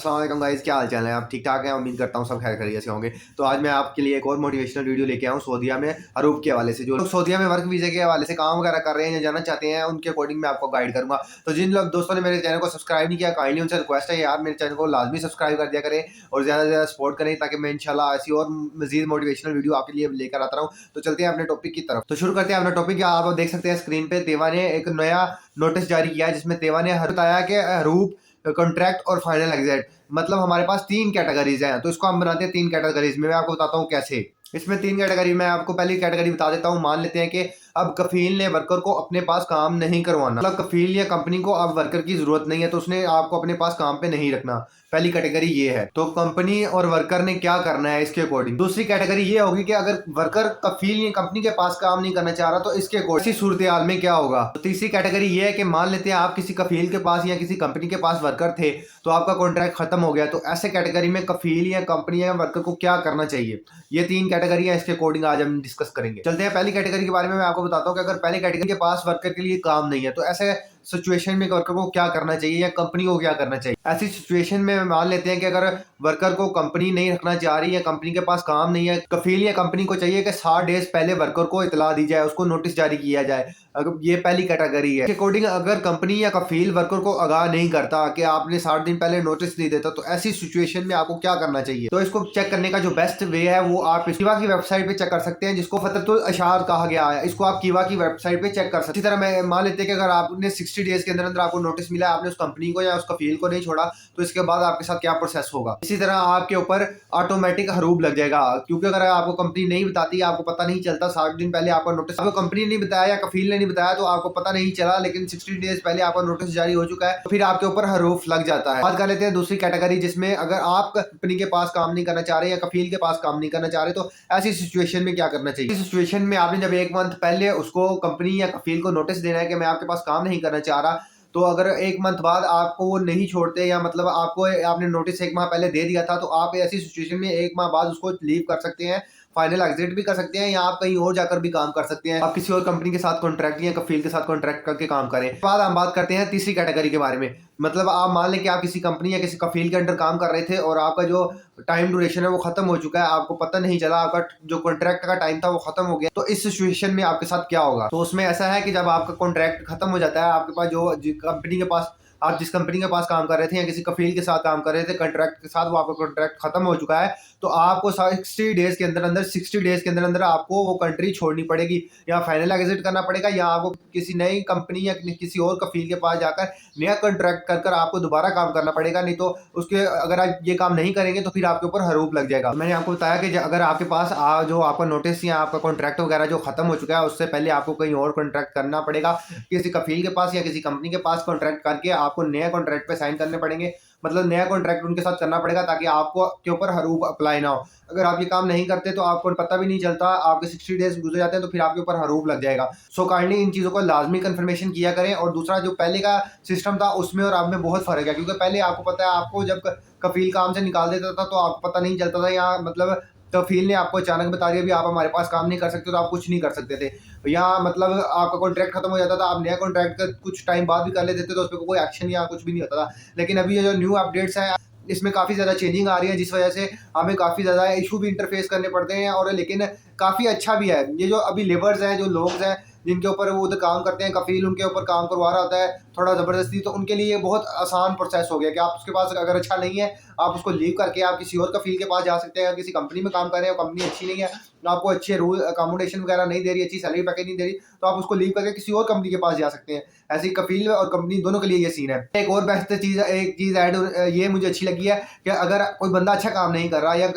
अस्सलाम वालेकुम गाइस, क्या हाल चाल है। आप ठीक ठाक हैं। उम्मीद करता हूँ सब खैर खैरियत से होंगे। तो आज मैं आपके लिए एक और मोटिवेशनल वीडियो लेके आया हूँ सऊदीया में हरूब के हवाले से। जो लोग सऊदीया में वर्क वीज़े के हवाले से काम वगैरह कर रहे हैं या जाना चाहते हैं, उनके अकॉर्डिंग मैं आपको गाइड करूँगा। तो जिन लोग दोस्तों ने मेरे चैनल को सब्सक्राइब नहीं किया, काइंडली उनसे रिक्वेस्ट है यार मेरे चैनल को लाजमी सब्सक्राइब कर दिया करें और ज़्यादा से ज़्यादा सपोर्ट करें, ताकि मैं इंशाल्लाह ऐसी और मजीद मोटिवेशनल वीडियो आपके लिए लेकर आता रहूँ। तो चलते हैं अपने टॉपिक की तरफ। तो शुरू करते हैं अपना टॉपिक। आप देख सकते हैं स्क्रीन पे तेवा ने एक नया नोटिस जारी किया है, जिसमें तेवा ने बताया कि हरूब कॉन्ट्रैक्ट और फाइनल एग्जिट, मतलब हमारे पास तीन कैटेगरीज हैं। तो इसको हम बनाते हैं तीन कैटेगरीज में। मैं आपको बताता हूँ कैसे। इसमें तीन कैटेगरी मैं आपको पहली कैटेगरी बता देता हूँ। मान लेते हैं कि अब कफील ने वर्कर को अपने पास काम नहीं करवाना, मतलब कफील या कंपनी को अब वर्कर की जरूरत नहीं है, तो उसने आपको अपने पास काम पे नहीं रखना। पहली कैटेगरी ये है। तो कंपनी और वर्कर ने क्या करना है इसके अकॉर्डिंग। दूसरी कैटेगरी ये होगी कि अगर वर्कर कफील या कंपनी के पास काम नहीं करना चाह रहा, तो इसके अकॉर्डिंग सूरत हाल में क्या होगा। तो तीसरी कैटेगरी ये है कि मान लेते हैं आप किसी कफील के पास या किसी कंपनी के पास वर्कर थे, तो आपका कॉन्ट्रैक्ट खत्म हो गया। तो ऐसे कैटेगरी में कफील या कंपनी या वर्कर को क्या करना चाहिए। ये तीन कैटेगरी है, इसके अकॉर्डिंग आज हम डिस्कस करेंगे। चलते हैं पहली कैटेगरी के बारे में। मैं आपको बताता हूँ कि अगर पहली कैटेगरी के पास वर्कर के लिए काम नहीं है, तो ऐसे सिचुएशन में वर्कर को क्या करना चाहिए या कंपनी को क्या करना चाहिए। ऐसी सिचुएशन में मान लेते हैं कि अगर वर्कर को कंपनी नहीं रखना चाह रही है, कंपनी के पास काम नहीं है, कफील या कंपनी को चाहिए कि 60 डेज पहले वर्कर को इतला दी जाए, उसको नोटिस जारी किया जाए। अगर ये पहली कैटेगरी है। अकॉर्डिंग अगर कंपनी या कफील वर्कर को आगाह नहीं करता कि आपने 60 दिन पहले नोटिस नहीं देता, तो ऐसी सिचुएशन में आपको क्या करना चाहिए। तो इसको चेक करने का जो बेस्ट वे है वो आप कीवा की वेबसाइट पे चेक कर सकते हैं, जिसको फतरतुल अशार कहा गया है। इसको आप कीवा की वेबसाइट पे चेक कर सकते हैं। इसी तरह मैं मान लेते हैं कि अगर आपने 60 डेज के अंदर अंदर आपको नोटिस मिला, आपने उस कंपनी को या उस कफील को नहीं छोड़ा, तो इसके बाद आपके साथ क्या प्रोसेस होगा। इसी तरह आपके ऊपर ऑटोमेटिक हरूब लग जाएगा, क्योंकि अगर आपको कंपनी नहीं बताती, आपको पता नहीं चलता 60 दिन पहले आपका नोटिस, आपको कंपनी ने नहीं बताया या कफील ने नहीं बताया, तो आपको पता नहीं चला, लेकिन 60 डेज पहले आपका नोटिस जारी हो चुका है, तो फिर आपके ऊपर हरूफ लग जाता है। बात कर लेते हैं दूसरी कैटेगरी, जिसमें अगर आप कंपनी के पास काम नहीं करना चाह रहे या कफील के पास काम नहीं करना चाह रहे, तो ऐसी सिचुएशन में क्या करना चाहिए। इस सिचुएशन में आपने जब एक मंथ पहले उसको कंपनी या कफील को नोटिस देना है कि मैं आपके पास काम नहीं करना चाह रहा, तो अगर एक मंथ बाद आपको वो नहीं छोड़ते, या मतलब आपको आपने नोटिस एक माह पहले दे दिया था, तो आप ऐसी सिचुएशन में एक माह बाद उसको लीव कर सकते हैं, फाइनल एग्जिट भी कर सकते हैं, या आप कहीं और जाकर भी काम कर सकते हैं। आप किसी और कंपनी के साथ कॉन्ट्रैक्ट या कफील के साथ कॉन्ट्रैक्ट करके काम करें। बाद हम बात करते हैं तीसरी कैटेगरी के बारे में। मतलब आप मान लें कि आप किसी कंपनी या किसी कफील के अंडर काम कर रहे थे और आपका जो टाइम ड्यूरेशन है वो खत्म हो चुका है, आपको पता नहीं चला, आपका जो कॉन्ट्रैक्ट का टाइम था वो खत्म हो गया। तो इस सिचुएशन में आपके साथ क्या होगा। तो उसमें ऐसा है कि जब आपका कॉन्ट्रैक्ट खत्म हो जाता है, आपके पास जो कंपनी के पास आप जिस कंपनी के पास काम कर रहे थे या किसी कफील के साथ काम कर रहे थे कॉन्ट्रैक्ट के साथ, वो आपका कॉन्ट्रैक्ट खत्म हो चुका है, तो आपको 60 डेज के अंदर अंदर 60 डेज के अंदर अंदर आपको वो कंट्री छोड़नी पड़ेगी, या फाइनल एग्जिट करना पड़ेगा, या आपको किसी नई कंपनी या किसी और कफील के पास जाकर नया कॉन्ट्रैक्ट कर आपको दोबारा काम करना पड़ेगा। नहीं तो उसके अगर आप ये काम नहीं करेंगे तो फिर आपके ऊपर हरूप लग जाएगा। मैंने आपको बताया कि अगर आपके पास जो आपका नोटिस या आपका कॉन्ट्रैक्ट वगैरह जो खत्म हो चुका है, उससे पहले आपको कहीं और कॉन्ट्रैक्ट करना पड़ेगा, किसी कफील के पास या किसी कंपनी के पास कॉन्ट्रैक्ट करके आपको नया कॉन्ट्रैक्ट पे साइन करने पड़ेंगे, मतलब नया कॉन्ट्रैक्ट उनके साथ करना पड़ेगा, ताकि आपको के ऊपर हरूप अप्लाई ना हो। अगर आप ये काम नहीं करते तो आपको पता भी नहीं चलता, आपके 60 डेज गुजर जाते हैं, तो फिर आपके ऊपर हरूप लग जाएगा। सो काइंडली इन चीज़ों को लाजमी कंफर्मेशन किया करें। और दूसरा, जो पहले का सिस्टम था उसमें और अब में बहुत फर्क है, क्योंकि पहले आपको पता है, आपको जब कफील काम से निकाल देता था तो आपको पता नहीं चलता था, या मतलब कफील ने आपको अचानक बता दिया भी आप हमारे पास काम नहीं कर सकते, तो आप कुछ नहीं कर सकते थे। या मतलब आपका कॉन्ट्रैक्ट खत्म हो जाता था, आप नया कॉन्ट्रैक्ट का कुछ टाइम बाद भी कर लेते थे, तो उस पर कोई एक्शन या कुछ भी नहीं होता था। लेकिन अभी ये जो न्यू अपडेट्स हैं, इसमें काफ़ी ज़्यादा चेंजिंग आ रही है, जिस वजह से हमें काफ़ी ज़्यादा इशू भी इंटरफेस करने पड़ते हैं, और लेकिन काफ़ी अच्छा भी है। ये जो अभी लेबर्स हैं, जो लोग हैं जिनके ऊपर वो उधर काम करते हैं, कफील उनके ऊपर काम करवा रहा होता है थोड़ा ज़बरदस्ती, तो उनके लिए बहुत आसान प्रोसेस हो गया कि आप उसके पास अगर अच्छा नहीं है, आप उसको लीव करके आप किसी और कफील के पास जा सकते हैं। अगर किसी कंपनी में काम कर रहे हैं, कंपनी अच्छी नहीं है, आपको अच्छे रूल अकोमोडेशन वगैरह नहीं दे रही, अच्छी सैलरी पैकेज नहीं दे रही, तो आप उसको लीव करके किसी और कंपनी के पास जा सकते हैं। ऐसे ही कफील और कंपनी दोनों के लिए ये सीन है। एक और बेस्ट चीज़, एक चीज़ ऐड ये मुझे अच्छी लगी है कि अगर कोई बंदा अच्छा काम नहीं कर रहा, या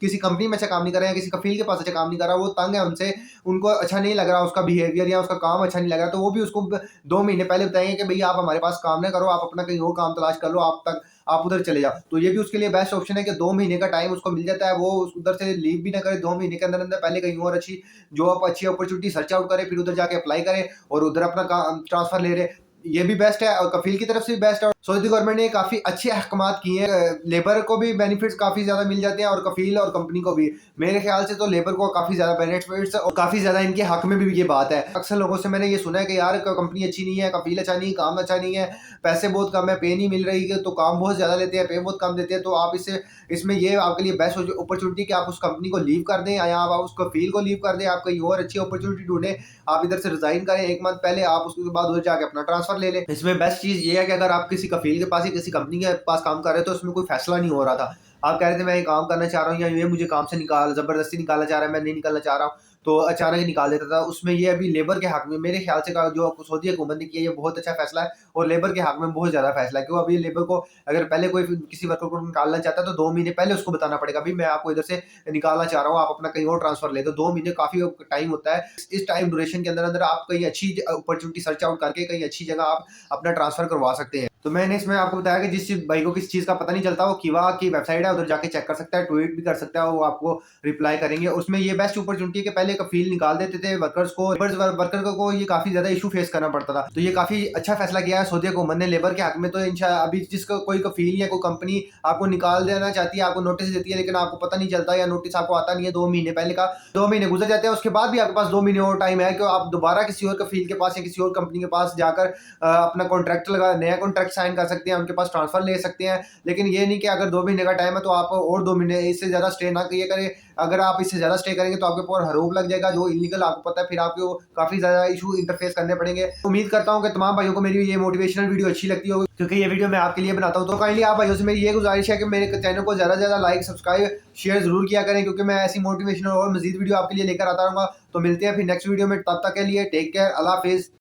किसी कंपनी में अच्छा काम नहीं कर रहा, या किसी कफील के पास अच्छा काम नहीं कर रहा, वो तंग है उनसे, उनको अच्छा नहीं लग रहा उसका बिहेवियर या उसका काम अच्छा नहीं लग रहा, तो वो भी उसको 2 महीने पहले बताएंगे कि भैया आप हमारे पास काम ना करो, आप अपना कहीं और काम तलाश कर लो, आप उधर चले जाओ। तो ये भी उसके लिए बेस्ट ऑप्शन है कि 2 महीने का टाइम उसको मिल जाता है, वो उधर से लीव भी ना करे, 2 महीने के अंदर अंदर पहले कहीं और अच्छी जॉब, अच्छी अपॉर्चुनिटी सर्च आउट करे, फिर उधर जाके अप्लाई करे और उधर अपना काम ट्रांसफर ले रहे। ये भी बेस्ट है और कफील की तरफ से भी बेस्ट है। सऊदी गवर्नमेंट ने काफी अच्छे अहकामात किए हैं, लेबर को भी बेनिफिट्स काफी ज्यादा मिल जाते हैं और कफील और कंपनी को भी। मेरे ख्याल से तो लेबर को काफी ज्यादा बेनिफिट्स और काफी ज्यादा इनके हक में भी ये बात है। अक्सर लोगों से मैंने ये सुना है कि यार कंपनी अच्छी नहीं है, कफील अच्छा नहीं, काम अच्छा नहीं है, पैसे बहुत कम है, पे नहीं मिल रही है, तो काम बहुत ज्यादा लेते हैं, पे बहुत कम देते हैं। तो आप इसमें ये आपके लिए बेस्ट अपॉर्चुनिटी कि आप उस कंपनी को लीव कर दें या आप उस कफील को लीव कर दें, आप कहीं और अच्छी अपॉर्चुनिटी ढूंढें, आप इधर से रिजाइन करें 1 मंथ पहले, आप उसके बाद उधर जाके अपना ट्रांसफर ले लें। इसमें बेस्ट चीज ये है कि अगर आप किसी कफील के पास या किसी कंपनी के पास काम कर रहे हो तो उसमें कोई फैसला नहीं हो रहा था, आप कह रहे थे मैं ये काम करना चाह रहा हूँ या ये मुझे काम से जबरदस्ती निकालना चाह रहा है, मैं नहीं निकलना चाह रहा हूँ, तो अचानक ही निकाल देता था। उसमें ये अभी लेबर के हक में मेरे ख्याल से जो सऊदी हुकूमत ने किया ये बहुत अच्छा फैसला है और लेबर के हक में बहुत ज्यादा फैसला है। क्यों, अभी लेबर को अगर पहले कोई किसी वर्कर को निकालना चाहता है तो 2 महीने पहले उसको बताना पड़ेगा, भाई मैं आपको इधर से निकालना चाह रहा हूँ, आप अपना कहीं और ट्रांसफर ले दो। 2 महीने काफी टाइम होता है। इस टाइम ड्यूरेशन के अंदर अंदर आप कहीं अच्छी अपॉर्चुनिटी सर्च आउट करके कहीं अच्छी जगह आप अपना ट्रांसफर करवा सकते हैं। तो मैंने इसमें आपको बताया कि जिस भाई को किस चीज का पता नहीं चलता वो किवा की वेबसाइट है, उधर जाके चेक कर सकता है, ट्वीट भी कर सकता है, वो आपको रिप्लाई करेंगे। उसमें ये बेस्ट अपॉर्चुनिटी है कि पहले कफील निकाल देते थे वर्कर्स को, वर्कर को ये काफी ज्यादा इशू फेस करना पड़ता था। तो ये काफी अच्छा फैसला किया है सऊदी हुकूमत ने लेबर के हक में। तो इंशाल्लाह अभी जिसको कोई कफील या कोई कंपनी आपको निकाल देना चाहती है, आपको नोटिस देती है लेकिन आपको पता नहीं चलता या नोटिस आपको आता नहीं है 2 महीने पहले का, 2 महीने गुजर जाते हैं, उसके बाद भी आपके पास 2 महीने और टाइम है कि आप दोबारा किसी और कफील के पास या किसी और कंपनी के पास जाकर अपना कॉन्ट्रैक्ट लगा नया कॉन्ट्रैक्ट साइन कर सकते हैं, उनके पास ट्रांसफर ले सकते हैं। लेकिन ये नहीं कि अगर 2 महीने का टाइम है तो आप और 2 महीने इससे ज्यादा स्टे ना किए करें। अगर आप इससे ज्यादा स्टे करेंगे तो आपके ऊपर हरोप लग जाएगा जो इलीगल, आपको पता है, फिर आपको काफी ज्यादा इशू इंटरफेस करने पड़ेंगे। उम्मीद करता हूँ कि तमाम भाइयों को मेरी ये मोटिवेशनल वीडियो अच्छी लगती होगी, क्योंकि ये वीडियो मैं आपके लिए बनाता हूँ। तो काइंडली आप भाइयों से मेरी ये गुजारिश है कि मेरे चैनल को ज्यादा से ज्यादा लाइक, सब्सक्राइब, शेयर जरूर किया करें, क्योंकि मैं ऐसी मोटिवेशनल और मजीद वीडियो आपके लिए लेकर आता रहूंगा। तो मिलते हैं फिर नेक्स्ट वीडियो में, तब तक के लिए टेक केयर, अल्लाह हाफिज।